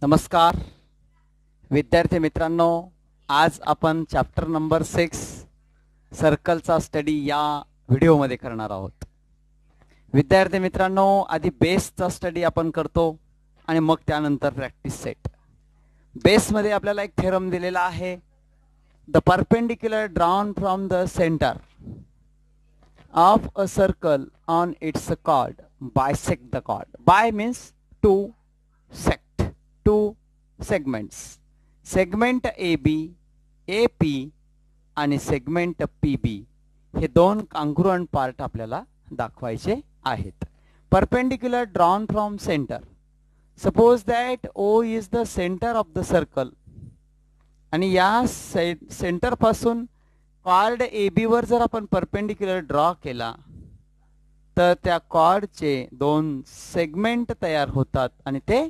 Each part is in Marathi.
नमस्कार विद्यार्थी मित्रांनो, आज आपण चॅप्टर नंबर 6 सर्कलचा स्टडी या व्हिडिओमध्ये करणार आहोत. विद्यार्थी मित्रांनो, आधी बेसचा स्टडी आपण करतो आणि मग त्यानंतर प्रॅक्टिस सेट. बेसमध्ये आपल्याला एक थेरम दिलेला आहे. The perpendicular drawn from the centre of a circle on its chord bisect the chord. By means to sect, two segments, segment AB, AP आणि segment PB हे दोन congruent part आपल्याला दाखवायचे आहेत. Perpendicular drawn from center. Suppose that O is the center of the circle आणि या सेंटर पासून कॉर्ड AB वर जर आपण परपेंडिक्युलर ड्रॉ केला तर त्या कॉर्डचे दोन सेगमेंट तयार होतात आणि ते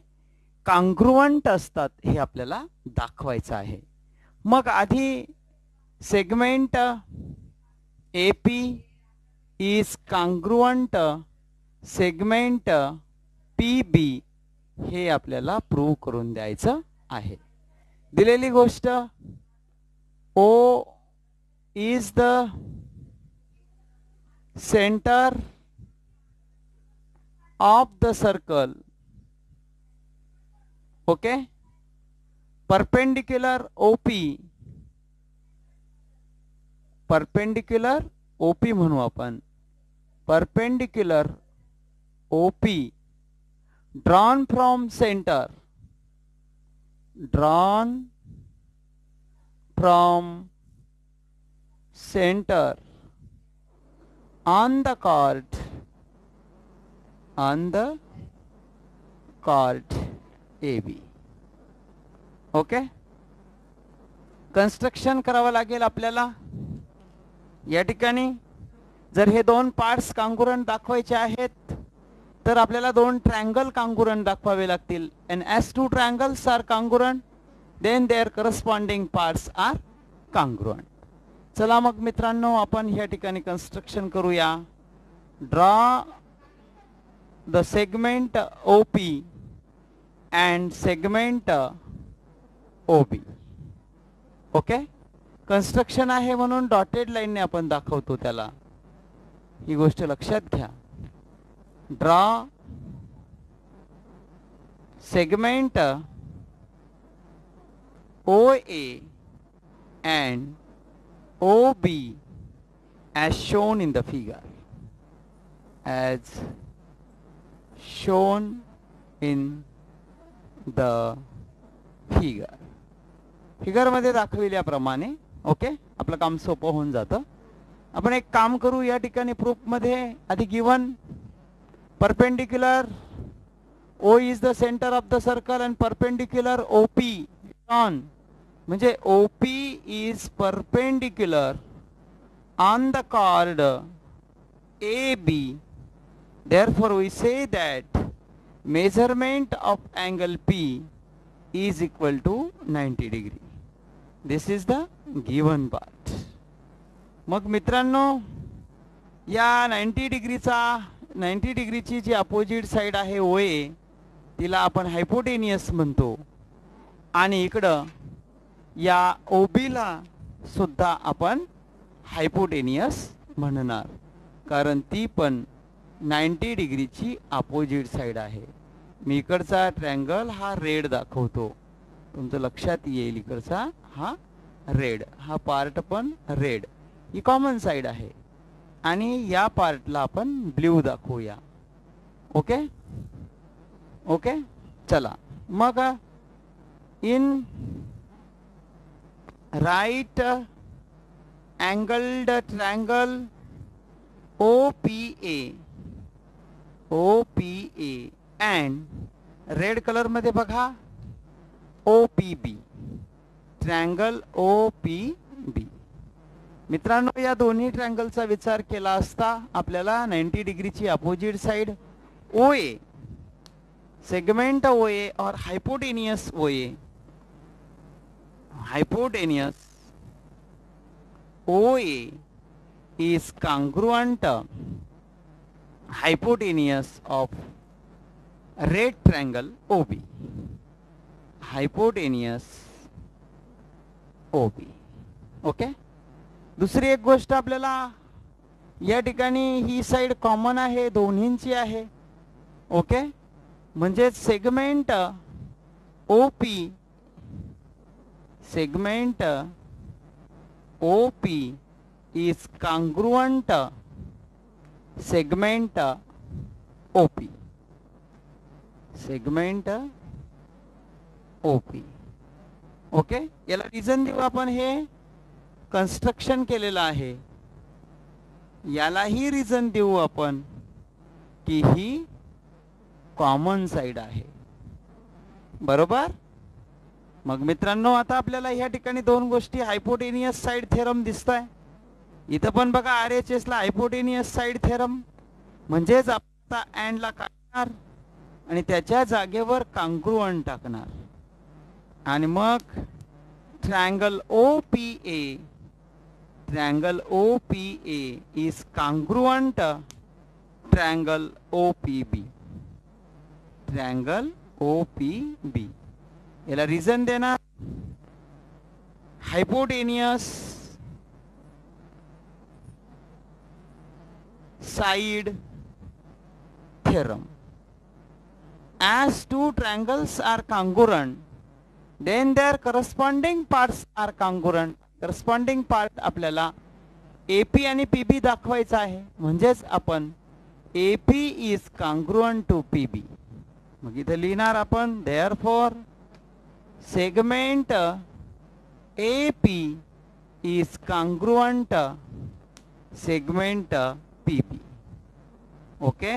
कॉन्ग्रुएंट असतात हे आपल्याला दाखवायचं आहे. मग आधी segment AP is congruent segment PB हे आपल्याला प्रूव्ह करून द्यायचं आहे. दिलेली गोष्ट O is the center of the circle. Okay, perpendicular OP म्हणू आपण. perpendicular OP drawn from center, drawn from center on the chord AB. Okay, construction करावं लागेल आपल्याला. या ठिकाणी जर हे दोन पार्ट्स कॉन्ग्रुएंट दाखवायचे आहेत तर आपल्याला दोन ट्रायंगल कॉन्ग्रुएंट दाखवावे लागतील. and as two triangles are congruent then their corresponding parts are congruent. चला मग मित्रांनो, आपण या ठिकाणी कन्स्ट्रक्शन करूया. Draw the segment OP and segment OB. Okay, construction आहे म्हणून डॉटेड लाईनने आपण दाखवतो त्याला, ही गोष्ट लक्षात घ्या. Draw segment OA and OB as shown in the figure, as shown in the figure. Figure मध्ये दाखविल्याप्रमाणे. ओके, आपलं काम सोपं होऊन जातं. आपण एक काम करू, या ठिकाणी प्रूफ मध्ये आधी given perpendicular O is the center of the circle and perpendicular OP on, म्हणजे OP is perpendicular on the chord AB. Therefore we say that measurement of angle P is equal to 90 degree. This is the given part. मग मित्रांनो, या 90 डिग्रीची जी अपोजिट साइड आहे OA तिला आपण हायपोटेनियस म्हणतो आणि इकडं या OB ला सुद्धा आपण हायपोटेनियस म्हणणार, कारण ती पण 90 डिग्रीची अपोजिट साइड आहे. मी इकडचा ट्रायंगल हा रेड दाखवतो, तुमचं लक्षात येईल. इकडचा हा रेड, हा पार्ट पण रेड, ही कॉमन साइड आहे. आणि या पार्टला आपण ब्ल्यू दाखवूया. ओके ओके, चला मग in right angled triangle OPA and red colour मध्ये बघा OPB, ट्रायंगल OPB. मित्रांनो, या दोन्ही ट्रायंगलचा विचार केला असता आपल्याला 90 डिग्रीची opposite side OA, segment OA और hypotenuse OA, hypotenuse OA is congruent hypotenuse of red triangle OB. Hypotenuse OB. Okay. दुसरी एक गोष्ट आपल्याला या ठिकाणी ही साइड कॉमन आहे, दोन्हींची आहे. ओके. म्हणजे segment OP is congruent segment OP. Okay. याला रिझन देऊ आपण, हे कन्स्ट्रक्शन केलेलं आहे. यालाही रिझन देऊ आपण की ही कॉमन साइड आहे. बरोबर. मग मित्रांनो, आता आपल्याला या ठिकाणी दोन गोष्टी, हायपोटेनियस साइड थेरम दिसतोय. इथं पण बघा RHS ला हायपोटेनियस साइड थेरम, म्हणजेच आता अँड ला काढणार आणि त्याच्या जागेवर कॉन्ग्रुएंट टाकणार. आणि मग triangle OPA is congruent triangle OPB. याला रिझन देणार hypotenuse side theorem. As two triangles are congruent, then their corresponding parts are congruent. Corresponding part आपल्याला AP आणि PB दाखवायचा आहे. म्हणजेच आपण AP is congruent to PB. मग इथे लिहिणार आपण therefore segment AP is congruent segment PB. Okay.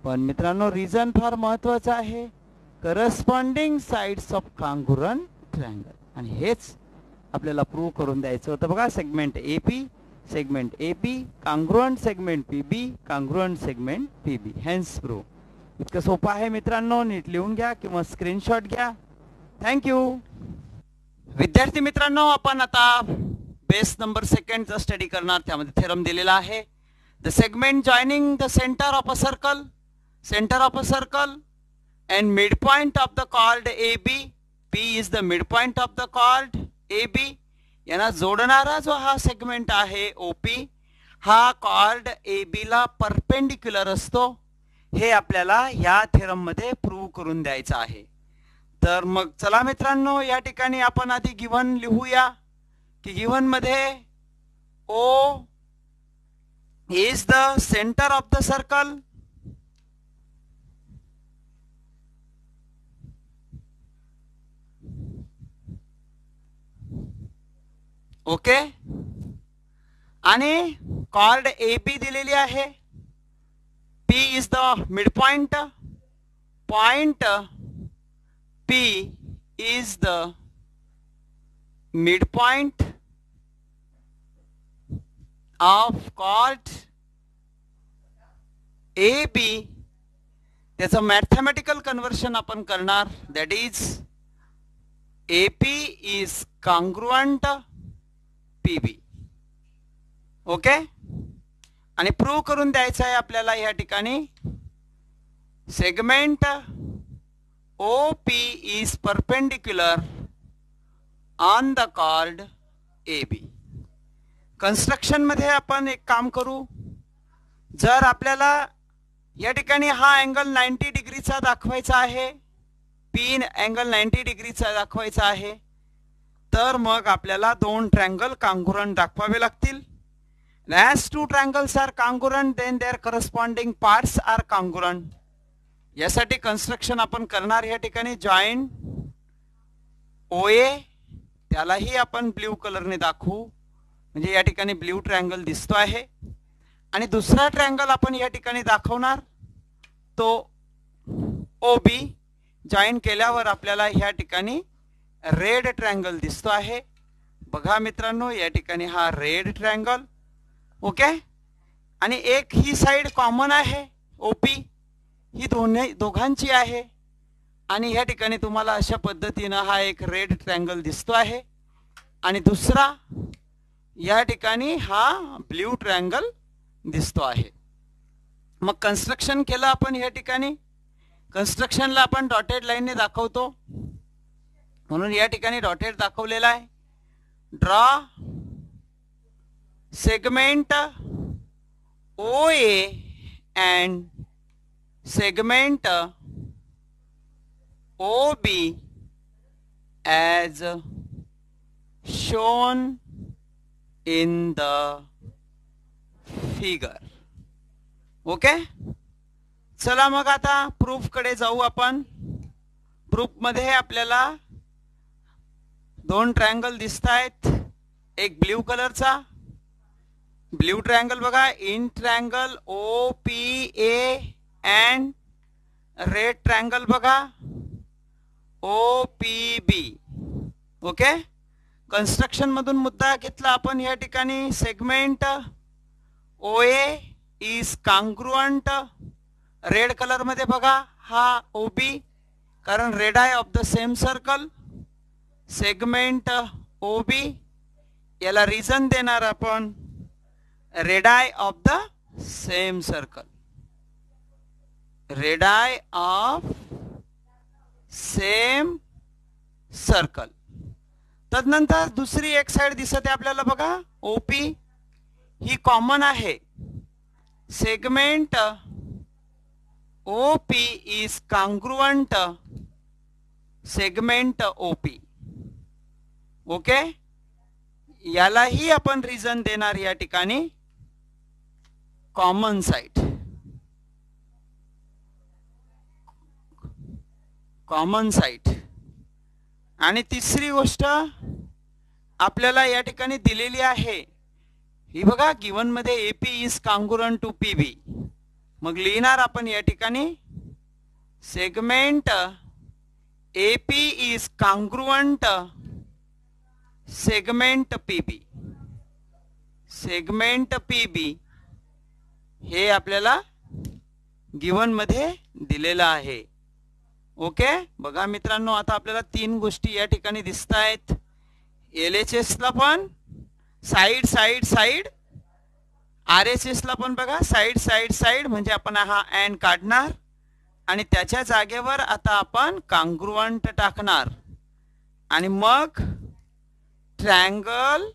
पण मित्रांनो, रिझन फार महत्वाचं आहे, corresponding sides of congruent triangle. आणि हेच आपल्याला प्रूव्ह करून द्यायचं होतं. बघा, segment AP congruent segment PB congruent segment PB, hence prove. इतकं सोपं आहे मित्रांनो, नीट लिहून घ्या किंवा स्क्रीनशॉट घ्या. थँक्यू. विद्यार्थी मित्रांनो, आपण आता बेस नंबर 2चा स्टडी करणार. त्यामध्ये थेरम दिलेला आहे. The segment joining the center of a circle and midpoint of the chord AB. P is the midpoint of the chord AB. यांना जोडणारा जो हा सेगमेंट आहे OP, हा chord AB ला परपेंडिक्युलर असतो. हे आपल्याला या थेरम मध्ये प्रूव्ह करून द्यायचं आहे. तर मग चला मित्रांनो, या ठिकाणी आपण आधी गिव्हन लिहूया की गिव्हन मध्ये O is the center of the circle. Okay. आणि chord AB दिलेली आहे. P is the midpoint. Point P is the midpoint of chord AB. त्याचं मॅथमॅटिकल कन्वर्शन आपण करणार. That is AP is congruent PB. Okay. आणि प्रूव्ह करून द्यायचं आहे आपल्याला या ठिकाणी segment OP is perpendicular on the chord AB. Construction मध्ये आपण एक काम करू. जर आपल्याला या ठिकाणी हा अँगल 90 डिग्रीचा दाखवायचा आहे, P अँगल 90 डिग्रीचा दाखवायचा आहे, तर मग आपल्याला दोन ट्रायंगल कॉन्ग्रुएंट दाखवावे लागतील. As two triangles are congruent, then their corresponding parts are congruent. यासाठी कन्स्ट्रक्शन आपण करणार या ठिकाणी. जॉईन OA, त्यालाही आपण ब्ल्यू कलरने दाखवू. म्हणजे या ठिकाणी ब्ल्यू ट्रायंगल दिसतो आहे. आणि दुसरा ट्रायंगल आपण या ठिकाणी दाखवणार, तो OB. जॉईन केल्यावर आपल्याला या ठिकाणी रेड ट्रायंगल दिसतो आहे. बघा मित्रांनो, या ठिकाणी हा रेड ट्रायंगल. ओके. आणि एक ही साइड कॉमन आहे OP, ही दोघांची आहे. आणि या ठिकाणी तुम्हाला अशा पद्धतीनं हा एक रेड ट्रायंगल दिसतो आहे. आणि दुसरा या ठिकाणी हा ब्ल्यू ट्रायंगल दिसतो आहे. मग कन्स्ट्रक्शन केलं आपण. या ठिकाणी कन्स्ट्रक्शनला आपण डॉटेड लाईनने दाखवतो. म्हणून या ठिकाणी डॉटेड दाखवलेला आहे. Draw segment OA and segment OB as shown in the figure. Okay, चला मग आता प्रूफ कडे जाऊ आपण. प्रूफ मध्ये आपल्याला दोन ट्रायंगल दिसतायत. एक ब्ल्यू कलरचा ब्ल्यू ट्रायंगल बघा, in triangle OPA and red triangle बघा OPB. ओके, कन्स्ट्रक्शन मधून मुद्दा घेतला आपण या ठिकाणी. Segment OA is congruent, red colour मध्ये बघा हा OB, कारण red I of the same circle. Segment OB याला रिझन देणार आपण red eye of the same circle. Red eye of same circle. तदनंतर दुसरी एक साइड दिसते आपल्याला बघा OP, ही कॉमन आहे. Segment OP is congruent segment OP. Okay, यालाही आपण रिझन देणार या ठिकाणी कॉमन साइड. Common side. आणि तिसरी गोष्ट आपल्याला या ठिकाणी दिलेली आहे ही बघा, गिवन मध्ये AP is congruent to PB. मग लिहिणार आपण या ठिकाणी segment AP is congruent segment PB. Segment PB हे आपल्याला गिवन मध्ये दिलेलं आहे. ओके, बघा मित्रांनो, आता आपल्याला तीन गोष्टी या ठिकाणी दिसत आहेत. LHS ला पण साइड साइड साइड, RHS ला पण बघा साइड साइड साइड, म्हणजे आपण हा अँड काढणार आणि त्याच्या जागेवर आता आपण कॉन्ग्रुएंट टाकणार. आणि मग triangle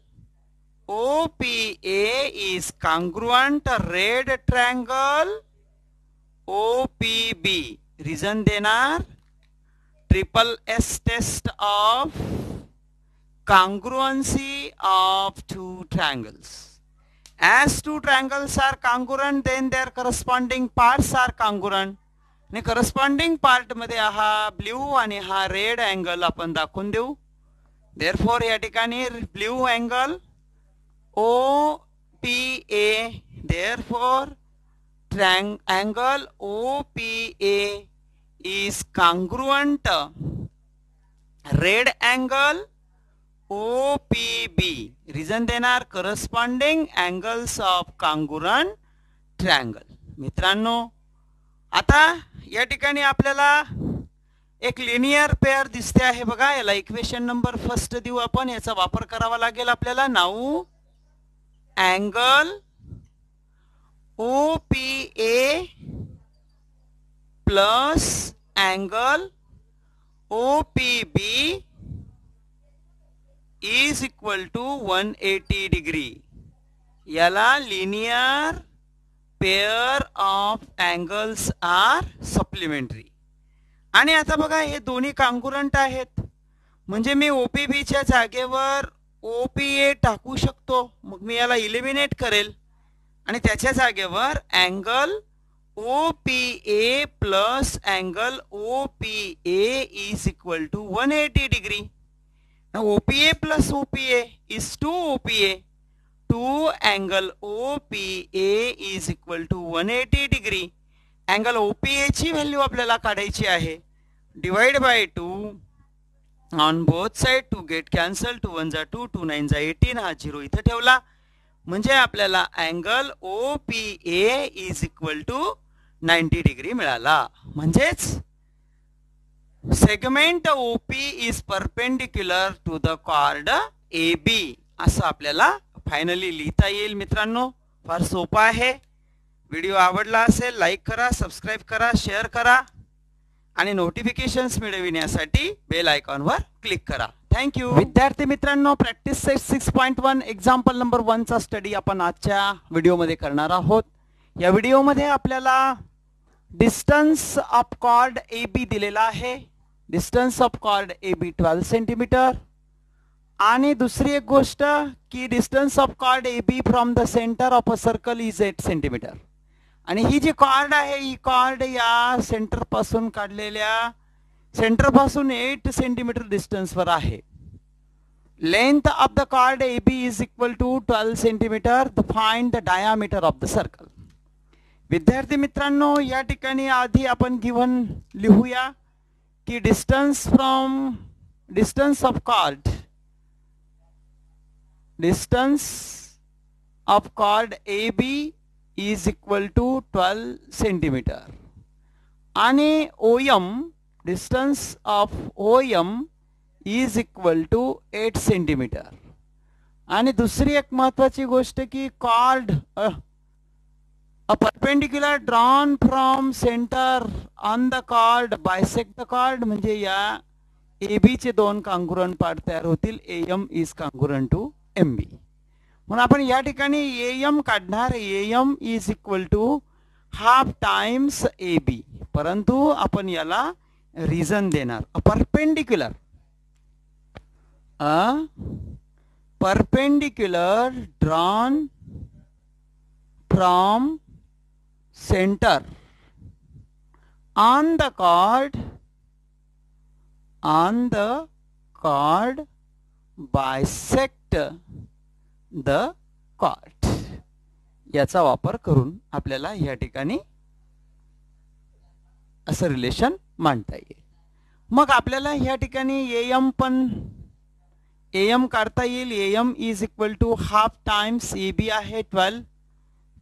OPA is congruent red triangle OPB. Reason देणार triple S test of congruency of two triangles. As two triangles are congruent, then their corresponding parts are congruent. आणि corresponding part मध्ये हा ब्ल्यू आणि हा रेड अँगल आपण दाखवून देऊ. Therefore या ठिकाणी blue angle OPA, therefore triangle OPA is congruent red angle OPB. Reason देणार corresponding angles of congruent triangle. मित्रांनो, आता या ठिकाणी आपल्याला एक लिनियर पेअर दिसते आहे बघा. याला इक्वेशन नंबर फर्स्ट देऊ आपण. याचा वापर करावा लागेल आपल्याला. Now angle OPA plus angle OPB is equal to 180 degree. याला linear pair of angles are supplementary. आणि आता बघा, हे दोन्ही कॉन्ग्रुएंट आहेत, म्हणजे मी OPB च्या जागेवर OPA टाकू शकतो. मग मी याला इलिमिनेट करेल आणि त्याच्या जागेवर angle OPA plus angle OPA is equal to 180 degree. OPA plus OPA is 2 OPA. 2 angle OPA is equal to 180 degree. Angle OPA ची व्हॅल्यू आपल्याला काढायची आहे. Divide by 2 on both side to get cancel. 2 1 जा 2, 2 9 जा 18. हा 0 इथे ठेवला म्हणजे आपल्याला angle OPA is equal to 90 degree मिळाला. म्हणजेच segment OP is perpendicular to the chord AB असं आपल्याला फायनली लिहिता येईल. मित्रांनो, फार सोपा आहे. व्हिडिओ आवडला असेल लाईक करा, सबस्क्राइब करा, शेअर करा आणि नोटिफिकेशन्स मिळविण्यासाठी बेल आयकॉनवर क्लिक करा. थँक्यू. विद्यार्थी मित्रांनो, प्रॅक्टिस सेट 6.1 एक्झाम्पल नंबर 1 चा स्टडी आपण आजच्या व्हिडिओमध्ये करणार आहोत. या व्हिडिओमध्ये आपल्याला distance of chord A B दिलेला आहे. Distance of chord A B 12 centimetre. आणि दुसरी एक गोष्ट की distance of chord A B from the centre of a circle is 8 centimetre. आणि ही जी कॉर्ड आहे ही कॉर्ड या सेंटर पासून काढलेल्या सेंटर पासून 8 सेंटीमीटर डिस्टन्सवर आहे. Length of the chord A B is equal to 12 centimetre. Find the diameter of the circle. विद्यार्थी मित्रांनो, या ठिकाणी आधी आपण गिव्हन लिहूया की distance of chord A B is equal to 12 centimetre. आणि OM, distance of OM is equal to 8 centimetre. आणि दुसरी एक महत्वाची गोष्ट की chord a perpendicular drawn from center on the cord bisect the cord. म्हणजे या AB चे दोन congruent पार्ट तयार होतील. AM is congruent to MB. म्हणून आपण या ठिकाणी AM काढणार. AM is equal to half times AB. परंतु आपण याला रिझन देणार. Perpendicular drawn from centre on the chord bisect the chord. याचा वापर करून आपल्याला या ठिकाणी असं रिलेशन मांडता येईल. मग आपल्याला या ठिकाणी AM काढता येईल. AM is equal to half times AB आहे 12.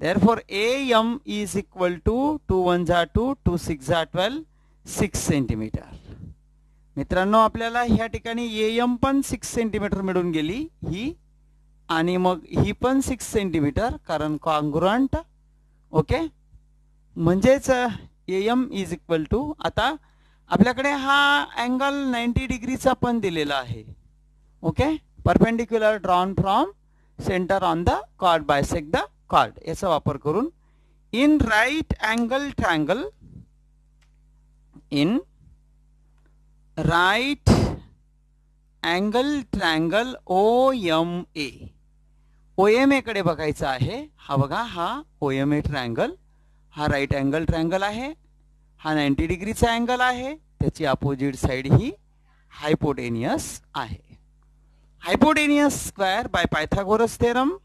Therefore AM is equal to 2 1 जा 2 2 6 जा 12 6 सेंटीमीटर. मित्रांनो, आपल्याला या ठिकाणी AM पण 6 सेंटीमीटर मिळून गेली ही. आणि मग ही पण 6 सेंटीमीटर कारण कॉन्ग्रुएंट. ओके, म्हणजेच AM इज इक्वल टू, आता आपल्याकडे हा अँगल 90 डिग्रीचा पण दिलेला आहे. Okay, perpendicular drawn from centre on the chord bisect the chord. याचा वापर करून in right angle triangle OMA. OMA कडे बघायचं आहे. हा बघा, हा OMA ट्रँगल, हा राईट अँगल ट्रँगल आहे. हा 90 डिग्रीचा अँगल आहे. त्याची अपोजिट साइड ही हायपोटेनियस आहे. Hypotenuse square by Pythagoras theorem.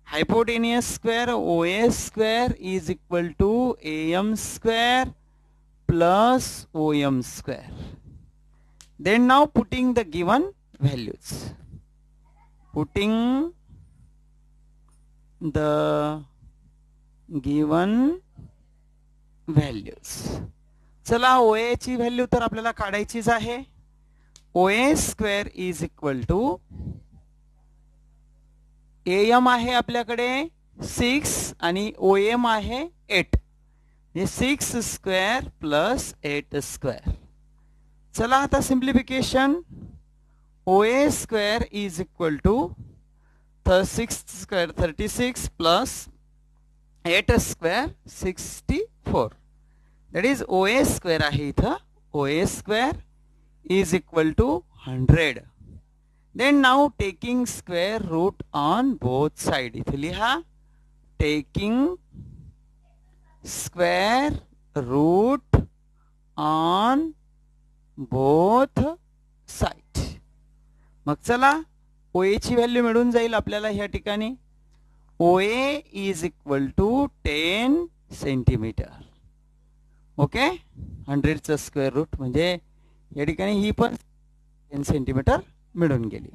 Hypotenuse square OA square is equal to AM square plus OM square. Then now putting the given values. चला, OA ची व्हॅल्यू तर आपल्याला काढायचीच आहे. OA square is equal to AM आहे आपल्याकडे 6 आणि OM आहे 8. 6 स्क्वेअर प्लस 8 स्क्वेअर. चला आता simplification. OA square is equal to 6 square 36 plus 8 square 64. That is OA square आहे इथं. OA square is equal to 100. Then now taking square root on both sides. इथे लिहा taking square root on both sides. मग चला, OA ची व्हॅल्यू मिळून जाईल आपल्याला या ठिकाणी. OA is equal to 10 centimetre. Okay, 100 चा स्क्वेअर रूट म्हणजे या ठिकाणी ही पण 10 सेंटीमीटर मिळून गेली.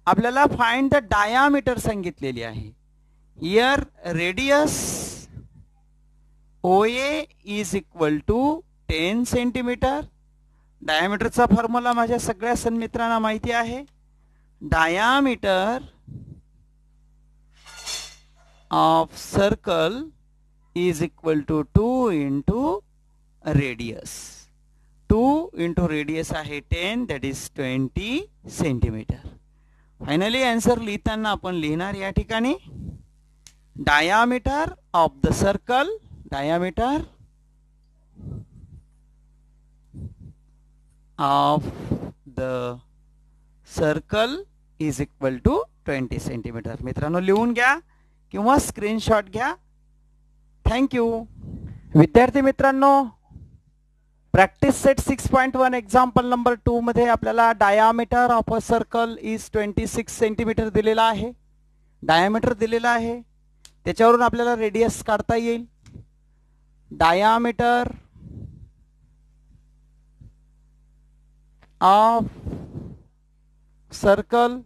आपल्याला फाइंड द डायामीटर सांगितलेली आहे. Here radius OA is equal to 10 centimetre. डायामीटरचा फॉर्म्युला माझ्या सगळ्या सन्मित्रांना माहिती आहे. Diameter of circle is equal to 2 into radius. 2 into radius आहे 10, that is 20 centimetre. Finally answer लिहिताना आपण लिहिणार या ठिकाणी diameter of the circle, diameter of the circle is equal to 20 centimetre. मित्रांनो लिहून घ्या किंवा स्क्रीनशॉट घ्या. थँक्यू. विद्यार्थी मित्रांनो, प्रॅक्टिस सेट 6.1 एक्झाम्पल नंबर 2 मध्ये आपल्याला diameter of a circle is 26 centimetre दिलेला आहे. डायामीटर दिलेला आहे, त्याच्यावरून आपल्याला रेडियस काढता येईल. Diameter of circle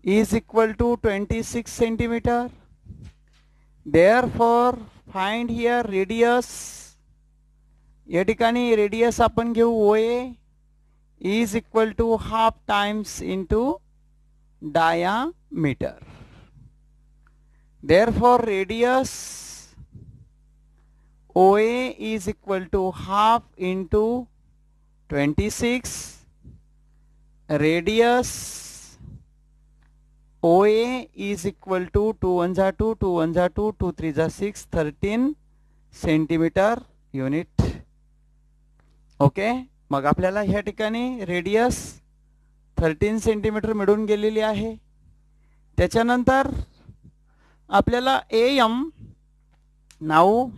is equal to 26 centimeter. Therefore find here radius. या ठिकाणी रेडियस आपण घेऊ OA is equal to half times into diameter. Therefore radius OA is equal to half into 26. Radius OA is equal to 2 1 जा 2, 2 1 जा 2, 2 3 जा 6, 13 सेंटीमीटर युनिट. ओके, मग आपल्याला ह्या ठिकाणी रेडियस 13 सेंटीमीटर मिळून गेलेली आहे. त्याच्यानंतर आपल्याला AM, now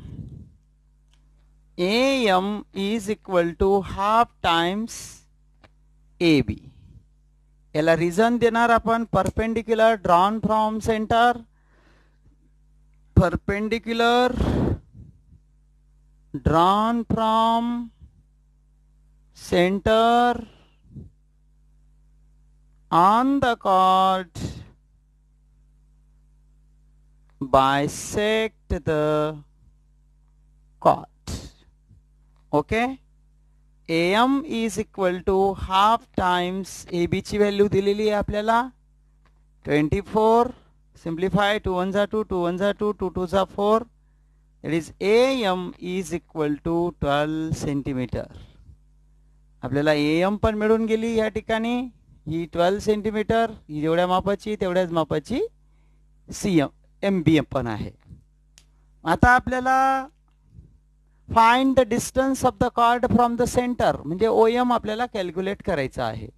AM is equal to half times AB. याला रिझन देणार आपण perpendicular drawn from centre. Perpendicular drawn from centre on the chord bisect the chord. Okay, AM is equal to half times AB ची व्हॅल्यू दिलेली आहे आपल्याला 24. सिम्प्लिफाय 2 1 जा 2, 2 1 जा 2, 2 2 जा 4. That is AM is equal to 12 centimetre. आपल्याला AM पण मिळून गेली या ठिकाणी. ही 12 सेंटीमीटर, ही जेवढ्या मापाची तेवढ्याच मापाची MB पण आहे. आता आपल्याला find the distance of the chord from the centre, म्हणजे OM आपल्याला कॅल्क्युलेट करायचं आहे.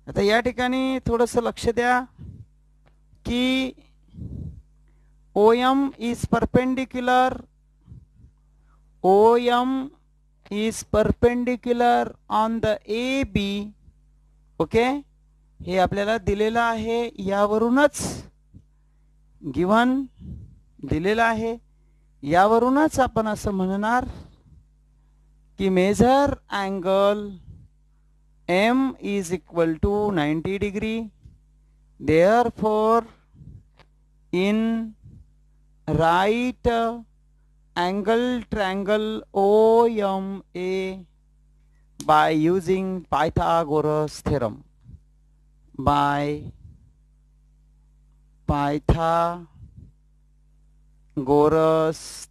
आता या ठिकाणी थोडंसं लक्ष द्या की OM is perpendicular, OM is perpendicular on the AB. Okay, हे आपल्याला दिलेलं आहे, यावरूनच गिव्हन दिलेलं आहे, यावरूनच आपण असं म्हणणार की measure angle M is equal to 90 degree. Therefore in right angle triangle OMA by using Pythagoras theorem, by Pythagoras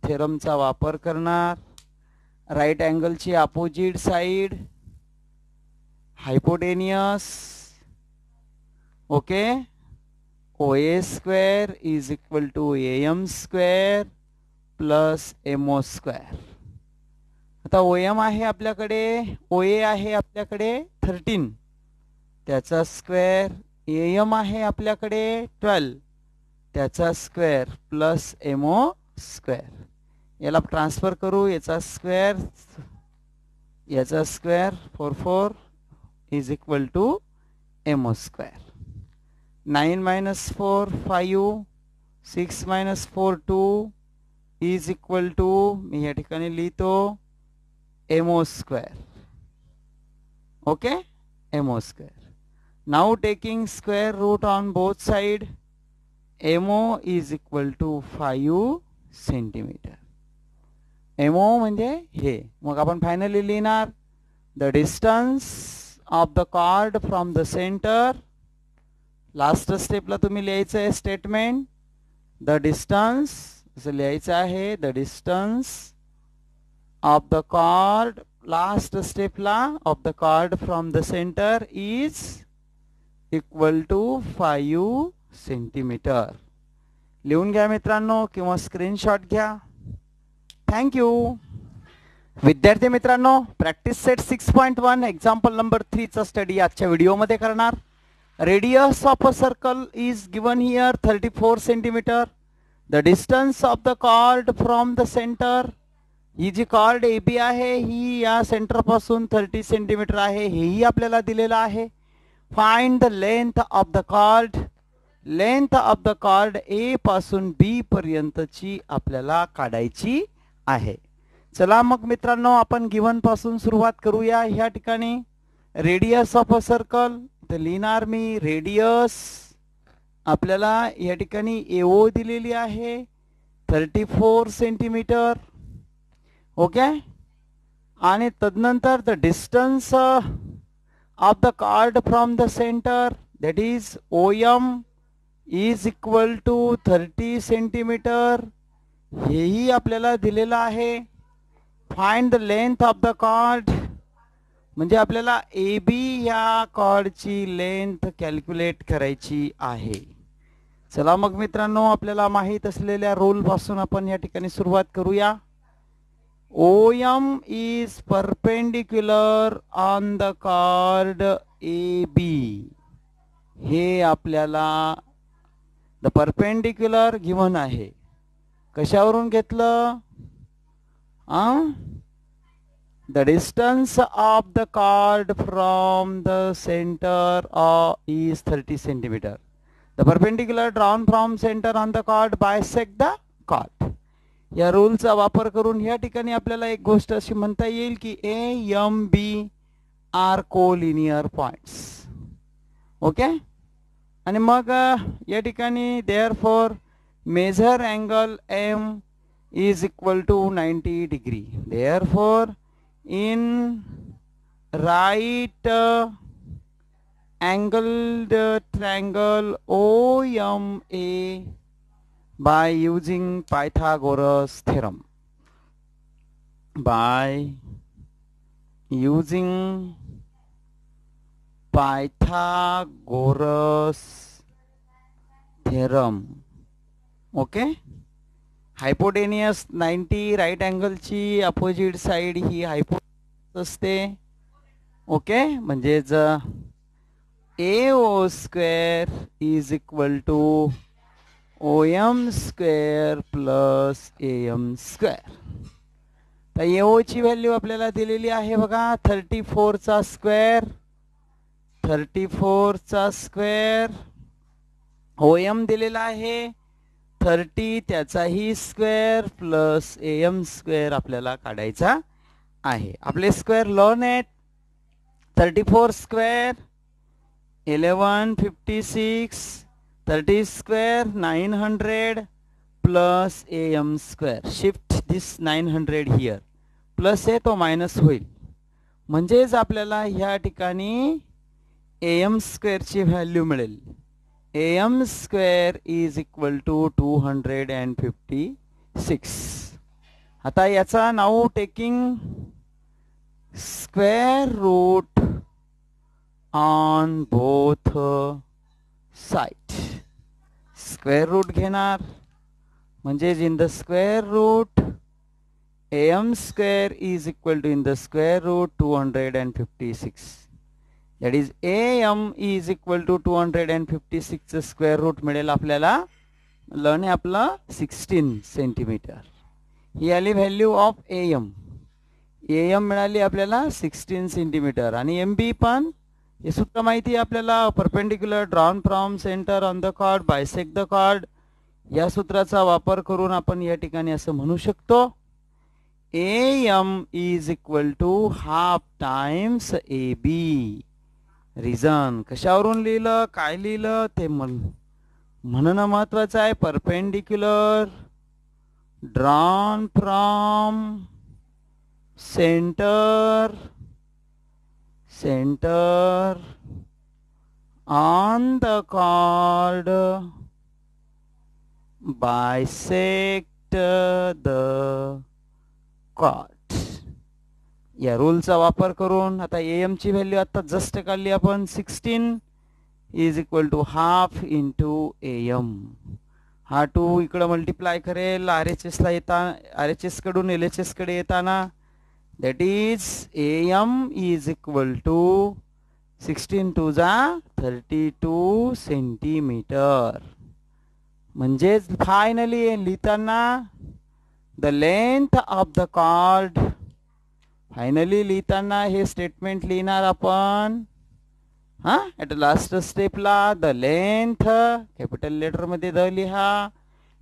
थेरमचा वापर करणार. राईट अँगलची opposite side hypotenuse. Okay, OA square is equal to AM square plus MO square. आता OM आहे आपल्याकडे, OA आहे आपल्याकडे 13, त्याचा स्क्वेअर. AM आहे आपल्याकडे 12, त्याचा स्क्वेअर प्लस MO स्क्वेअर. याला ट्रान्सफर करू, याचा square 4 4 is equal to MO square. 9 minus 4 5, 6 minus 4 2 is equal to, मी या ठिकाणी लिहितो MO square. Okay, MO square. Now taking square root on both side, MO is equal to 5 centimetre. MO म्हणजे हे. मग आपण फायनली लिहिणार the distance of the chord from the centre. Last स्टेपला तुम्ही लिहायचं आहे स्टेटमेंट. द डिस्टन्स असं लिहायचं आहे. The distance of the chord last स्टेपला of the chord from the centre is equal to 5 centimetre. लिहून घ्या मित्रांनो किंवा स्क्रीनशॉट घ्या. थँक्यू. विद्यार्थी मित्रांनो, प्रॅक्टिस सेट 6.1 एक्झाम्पल नंबर 3 चा स्टडी आजच्या व्हिडिओमध्ये करणार. Radius of a circle is given here 34 centimetre. The distance of the chord from the centre, ही जी कॉर्ड ए बी आहे ही या सेंटर पासून 30 सेंटीमीटर आहे, हेही आपल्याला दिलेलं आहे. Find the length of the chord. Length of the chord A पासून बी पर्यंतची आपल्याला काढायची आहे. चला मग मित्रांनो, आपण गिवन पासून सुरुवात करूया. ह्या ठिकाणी रेडियस ऑफ अ सर्कल तर लिहिणार मी. रेडियस आपल्याला या ठिकाणी एओ दिलेली आहे 34 सेंटीमीटर. ओके. आणि तदनंतर the distance of the chord from the centre that is OM is equal to 30 centimetre, हेही आपल्याला दिलेलं आहे. Find the length of the chord म्हणजे आपल्याला ए बी या कॉर्डची लेंथ कॅल्क्युलेट करायची आहे. चला मग मित्रांनो, आपल्याला माहीत असलेल्या रूल पासून आपण या ठिकाणी सुरुवात करूया. OM is perpendicular on the chord AB. हे आपल्याला द परपेंडिक्युलर गिवन आहे. कशावरून घेतलं? The distance of the chord from the centre is 30 centimetre. The perpendicular drawn from centre on the chord bisect the chord. या रूलचा वापर करून या ठिकाणी आपल्याला एक गोष्ट अशी म्हणता येईल की AMB are collinear points. Okay. आणि मग या ठिकाणी therefore measure angle M is equal to 90 degree. Therefore, in right angled triangle OMA by using Pythagoras theorem. By using Pythagoras theorem. Okay. Hypotenuse 90 right अँगलची अपोजिट साइड ही हायपोटेनियस असते. ओके. म्हणजेच AO square is equal to OM square plus AM square. तर AO ची व्हॅल्यू आपल्याला दिलेली आहे बघा 34 चा स्क्वेअर. 34 चा स्क्वेअर. OM दिलेला आहे 30, त्याचाही स्क्वेअर प्लस AM स्क्वेअर आपल्याला काढायचा आहे. आपले स्क्वेअर लर्न आहेत. 34 square 1156, 30 square 900 plus AM square. Shift this 900 here. Plus आहे तो मायनस होईल. म्हणजेच आपल्याला ह्या ठिकाणी AM स्क्वेअरची व्हॅल्यू मिळेल. AM square is equal to 256. आता याचा now taking square root on both side. Square root घेणार म्हणजे in the square root AM square is equal to in the square root 256. That is AM is equal to 256 square root मिळेल आपल्याला. लर्न आहे आपला 16 सेंटीमीटर. ही आली व्हॅल्यू ऑफ AM. AM मिळाली आपल्याला 16 सेंटीमीटर. आणि MB पण हे सूत्र माहिती आहे आपल्याला. Perpendicular drawn from centre on the chord bisect the chord. या सूत्राचा वापर करून आपण या ठिकाणी असं म्हणू शकतो AM is equal to half times AB. Reason कशावरून लिहिलं, काय लिहिलं ते म्हणणं महत्वाचं आहे. Perpendicular drawn from centre on the chord bisect the कॉट. या रूलचा वापर करून आता AM ची व्हॅल्यू आता जस्ट काढली आपण. 16 is equal to half into AM. हा 2 इकडं मल्टिप्लाय करेल RHS ला येताना, RHS कडून LHS कडे येताना. That is AM is equal to 16 टू जा 32 सेंटीमीटर. म्हणजेच फायनली लिहिताना the length of the chord, finally लिहिताना हे स्टेटमेंट लिहिणार आपण. ॲट लास्ट स्टेपला द लेंथ कॅपिटल लेटर मध्ये द लिहा.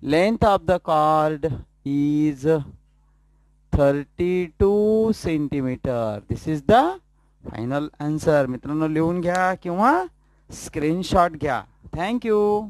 Length of the chord is 32 centimetre. This is the final answer. मित्रांनो लिहून घ्या किंवा स्क्रीनशॉट घ्या. थँक्यू.